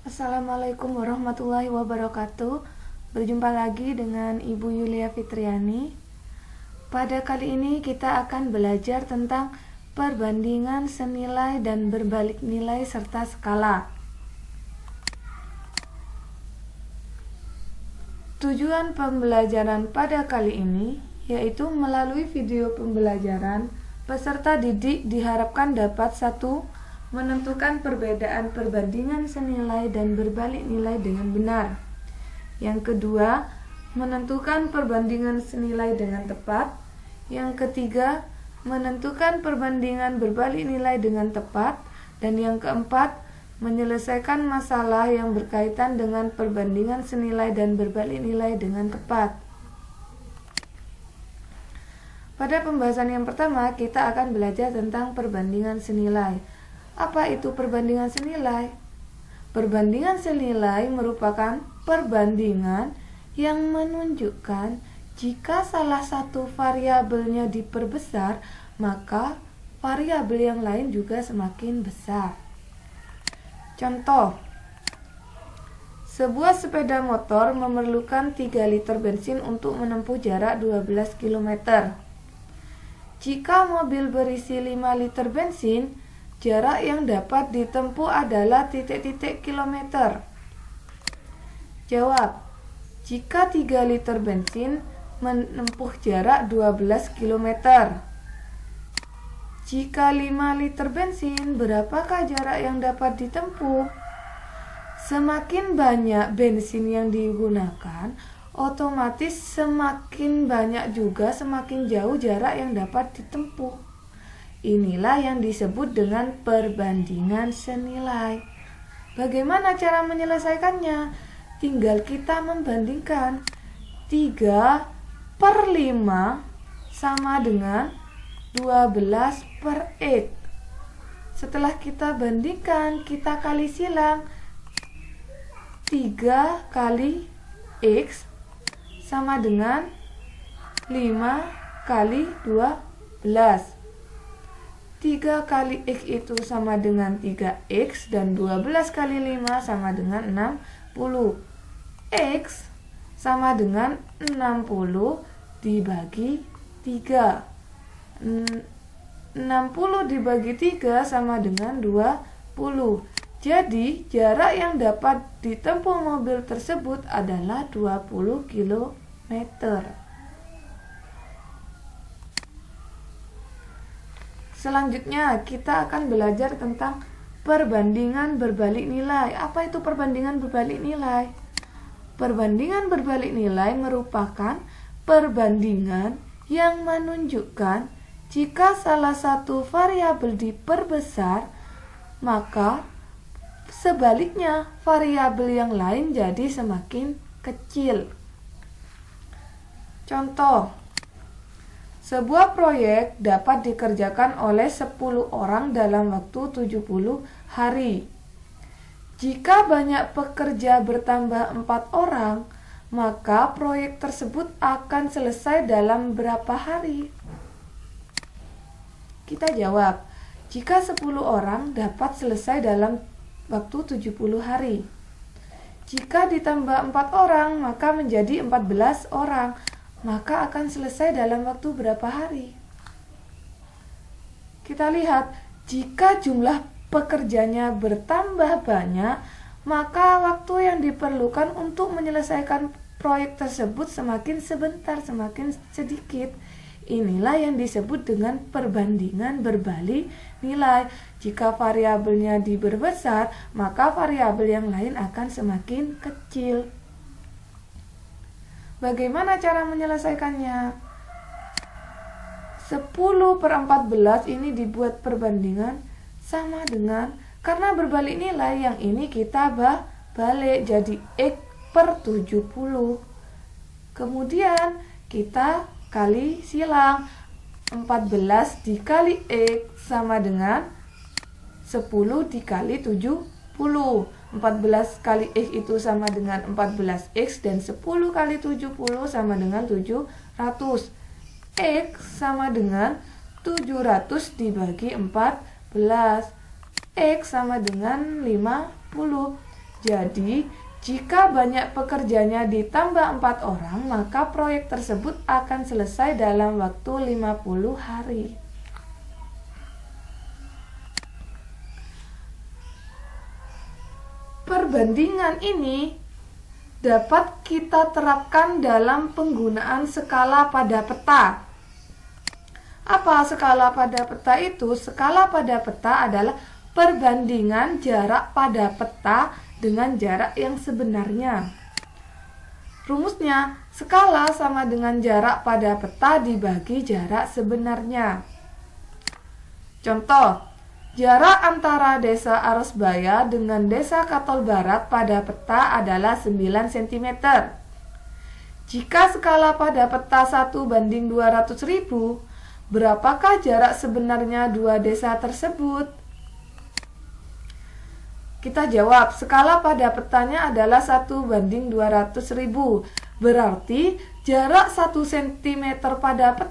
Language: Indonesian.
Assalamualaikum warahmatullahi wabarakatuh. Berjumpa lagi dengan Ibu Yulia Fitriani. Pada kali ini kita akan belajar tentang perbandingan senilai dan berbalik nilai serta skala. Tujuan pembelajaran pada kali ini yaitu melalui video pembelajaran, peserta didik diharapkan dapat menentukan perbedaan perbandingan senilai dan berbalik nilai dengan benar. Yang kedua, menentukan perbandingan senilai dengan tepat. Yang ketiga, menentukan perbandingan berbalik nilai dengan tepat. Dan yang keempat, menyelesaikan masalah yang berkaitan dengan perbandingan senilai dan berbalik nilai dengan tepat. Pada pembahasan yang pertama, kita akan belajar tentang perbandingan senilai. Apa itu perbandingan senilai? Perbandingan senilai merupakan perbandingan yang menunjukkan jika salah satu variabelnya diperbesar, maka variabel yang lain juga semakin besar. Contoh, sebuah sepeda motor memerlukan 3 liter bensin untuk menempuh jarak 12 km. Jika mobil berisi 5 liter bensin, jarak yang dapat ditempuh adalah titik-titik kilometer. Jawab, jika 3 liter bensin menempuh jarak 12 km. Jika 5 liter bensin, berapakah jarak yang dapat ditempuh? Semakin banyak bensin yang digunakan, otomatis semakin banyak juga semakin jauh jarak yang dapat ditempuh. Inilah yang disebut dengan perbandingan senilai. Bagaimana cara menyelesaikannya? Tinggal kita membandingkan 3/5 sama dengan 12/X. Setelah kita bandingkan, kita kali silang. 3 kali X sama dengan 5 kali 12. 3 kali X itu sama dengan 3X dan 12 kali 5 sama dengan 60. X sama dengan 60 dibagi 3. 60 dibagi 3 sama dengan 20. Jadi jarak yang dapat ditempuh mobil tersebut adalah 20 km. Selanjutnya kita akan belajar tentang perbandingan berbalik nilai. Apa itu perbandingan berbalik nilai? Perbandingan berbalik nilai merupakan perbandingan yang menunjukkan jika salah satu variabel diperbesar, maka sebaliknya variabel yang lain jadi semakin kecil. Contoh, sebuah proyek dapat dikerjakan oleh 10 orang dalam waktu 70 hari. Jika banyak pekerja bertambah 4 orang, maka proyek tersebut akan selesai dalam berapa hari? Kita jawab, jika 10 orang dapat selesai dalam waktu 70 hari. Jika ditambah 4 orang, maka menjadi 14 orang. Maka akan selesai dalam waktu berapa hari? Kita lihat, jika jumlah pekerjanya bertambah banyak, maka waktu yang diperlukan untuk menyelesaikan proyek tersebut semakin sebentar, semakin sedikit. Inilah yang disebut dengan perbandingan berbalik nilai. Jika variabelnya diperbesar, maka variabel yang lain akan semakin kecil. Bagaimana cara menyelesaikannya? 10/14 ini dibuat perbandingan sama dengan, karena berbalik nilai, yang ini kita balik jadi X/70. Kemudian kita kali silang. 14 dikali X sama dengan 10 dikali 70. 14 kali X itu sama dengan 14X dan 10 kali 70 sama dengan 700. X sama dengan 700 dibagi 14. X sama dengan 50. Jadi, jika banyak pekerjanya ditambah 4 orang, maka proyek tersebut akan selesai dalam waktu 50 hari. Perbandingan ini dapat kita terapkan dalam penggunaan skala pada peta. Apa skala pada peta itu? Skala pada peta adalah perbandingan jarak pada peta dengan jarak yang sebenarnya. Rumusnya, skala sama dengan jarak pada peta dibagi jarak sebenarnya. Contoh, jarak antara desa Arosbaya dengan desa Katol Barat pada peta adalah 9 cm. Jika skala pada peta 1:200.000, berapakah jarak sebenarnya dua desa tersebut? Kita jawab, skala pada petanya adalah 1:200.000. Berarti jarak 1 cm pada peta